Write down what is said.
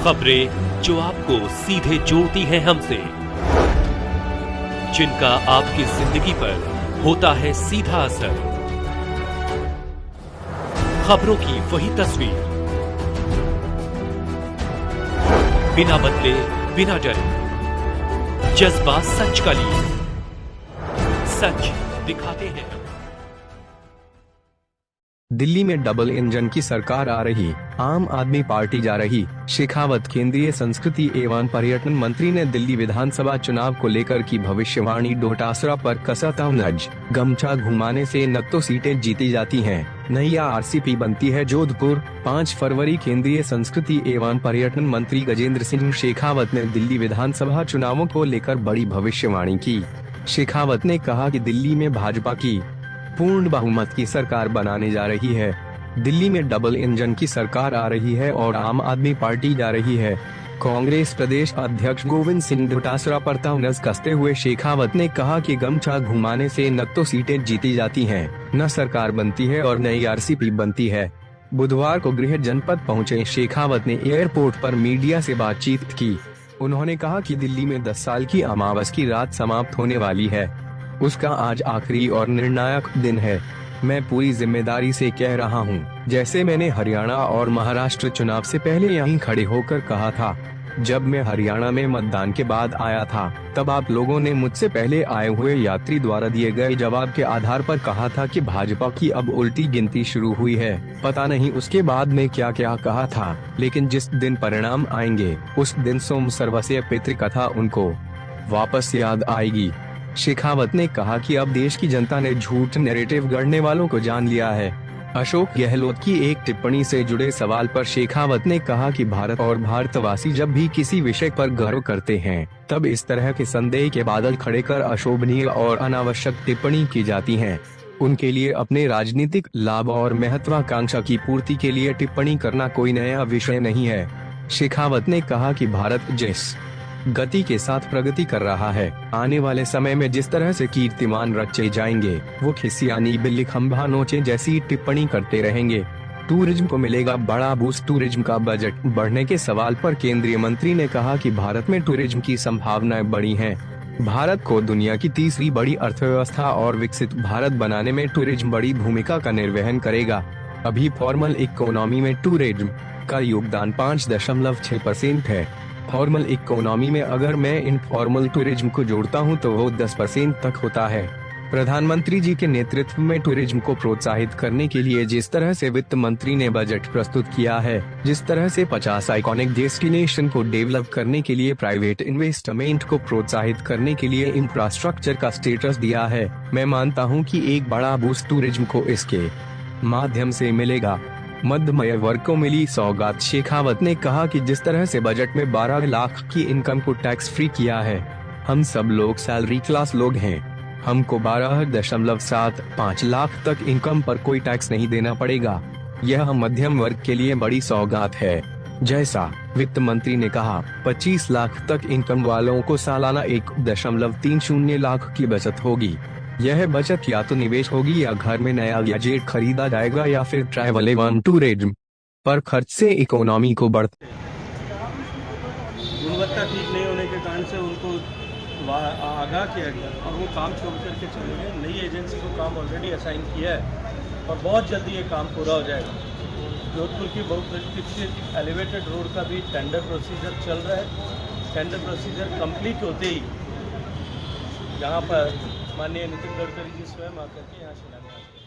खबरें जो आपको सीधे जोड़ती हैं हमसे, जिनका आपकी जिंदगी पर होता है सीधा असर। खबरों की वही तस्वीर, बिना बदले बिना डरे, जज्बा सच का लिए, सच दिखाते हैं। दिल्ली में डबल इंजन की सरकार आ रही, आम आदमी पार्टी जा रही। शेखावत केंद्रीय संस्कृति एवं पर्यटन मंत्री ने दिल्ली विधानसभा चुनाव को लेकर की भविष्यवाणी। डोटासरा पर कसा तहमनज, गमछा घुमाने से न तो सीटें जीती जाती हैं, नई आरसीपी बनती है जोधपुर। 5 फरवरी केंद्रीय संस्कृति एवं पर्यटन मंत्री गजेंद्र सिंह शेखावत ने दिल्ली विधानसभा चुनावों को लेकर बड़ी भविष्यवाणी की। शेखावत ने कहा कि दिल्ली में भाजपा की पूर्ण बहुमत की सरकार बनाने जा रही है। दिल्ली में डबल इंजन की सरकार आ रही है और आम आदमी पार्टी जा रही है। कांग्रेस प्रदेश अध्यक्ष गोविंद सिंह डोटासरा पर तहमनज कसते हुए शेखावत ने कहा कि गमछा घुमाने से न तो सीटें जीती जाती हैं, न सरकार बनती है और नई आरसीपी बनती है। बुधवार को गृह जनपद पहुंचे शेखावत ने एयरपोर्ट पर मीडिया से बातचीत की। उन्होंने कहा कि दिल्ली में 10 साल की अमावस की रात समाप्त होने वाली है। उसका आज आखिरी और निर्णायक दिन है। मैं पूरी जिम्मेदारी से कह रहा हूं, जैसे मैंने हरियाणा और महाराष्ट्र चुनाव से पहले यहीं खड़े होकर कहा था। जब मैं हरियाणा में मतदान के बाद आया था, तब आप लोगों ने मुझसे पहले आए हुए यात्री द्वारा दिए गए जवाब के आधार पर कहा था कि भाजपा की अब उल्टी गिनती शुरू हुई है। पता नहीं उसके बाद में क्या क्या कहा था, लेकिन जिस दिन परिणाम आएंगे, उस दिन सोम सर्वस्य पितृ कथा उनको वापस याद आएगी। शेखावत ने कहा कि अब देश की जनता ने झूठ नैरेटिव गढ़ने वालों को जान लिया है। अशोक गहलोत की एक टिप्पणी से जुड़े सवाल पर शेखावत ने कहा कि भारत और भारतवासी जब भी किसी विषय पर गर्व करते हैं, तब इस तरह के संदेह के बादल खड़े कर अशोभनीय और अनावश्यक टिप्पणी की जाती है। उनके लिए अपने राजनीतिक लाभ और महत्वाकांक्षा की पूर्ति के लिए टिप्पणी करना कोई नया विषय नहीं है। शेखावत ने कहा कि भारत जिस गति के साथ प्रगति कर रहा है, आने वाले समय में जिस तरह से कीर्तिमान रचे जाएंगे, वो खिसियानी बिल्ली खंभा नोचे जैसी टिप्पणी करते रहेंगे। टूरिज्म को मिलेगा बड़ा बूस्ट, टूरिज्म का बजट बढ़ने के सवाल पर केंद्रीय मंत्री ने कहा कि भारत में टूरिज्म की संभावनाएं बड़ी हैं। भारत को दुनिया की तीसरी बड़ी अर्थव्यवस्था और विकसित भारत बनाने में टूरिज्म बड़ी भूमिका का निर्वहन करेगा। अभी फॉर्मल इकोनॉमी में टूरिज्म का योगदान 5.6% है। फॉर्मल इकोनॉमी में अगर मैं इनफॉर्मल टूरिज्म को जोड़ता हूं तो वो 10% तक होता है। प्रधानमंत्री जी के नेतृत्व में टूरिज्म को प्रोत्साहित करने के लिए जिस तरह से वित्त मंत्री ने बजट प्रस्तुत किया है, जिस तरह से 50 आइकॉनिक डेस्टिनेशन को डेवलप करने के लिए प्राइवेट इन्वेस्टमेंट को प्रोत्साहित करने के लिए इंफ्रास्ट्रक्चर का स्टेटस दिया है, मैं मानता हूँ कि एक बड़ा बूस्ट टूरिज्म को इसके माध्यम से मिलेगा। मध्यम वर्ग को मिली सौगात। शेखावत ने कहा कि जिस तरह से बजट में 12 लाख की इनकम को टैक्स फ्री किया है, हम सब लोग सैलरी क्लास लोग हैं, हमको 12.75 लाख तक इनकम पर कोई टैक्स नहीं देना पड़ेगा। यह मध्यम वर्ग के लिए बड़ी सौगात है। जैसा वित्त मंत्री ने कहा, 25 लाख तक इनकम वालों को सालाना 1.30 लाख की बचत होगी। यह बचत या तो निवेश होगी या घर में नया गैजेट खरीदा जाएगा या फिर ट्रैवल एवं टूरिज्म पर खर्च से इकोनॉमी को बढ़ते। गुणवत्ता ठीक नहीं होने के कारण से उनको आगाह किया गया और वो काम छोड़ करके चले गए। नई एजेंसी को काम ऑलरेडी असाइन किया है और बहुत जल्दी ये काम पूरा हो जाएगा। जोधपुर की बहुप्रतीक्षित एलिवेटेड रोड का भी टेंडर प्रोसीजर चल रहा है। टेंडर प्रोसीजर कंप्लीट होते ही यहाँ पर माननीय नितिन गडकरी जी स्वयं आकर के यहाँ शिलान्यास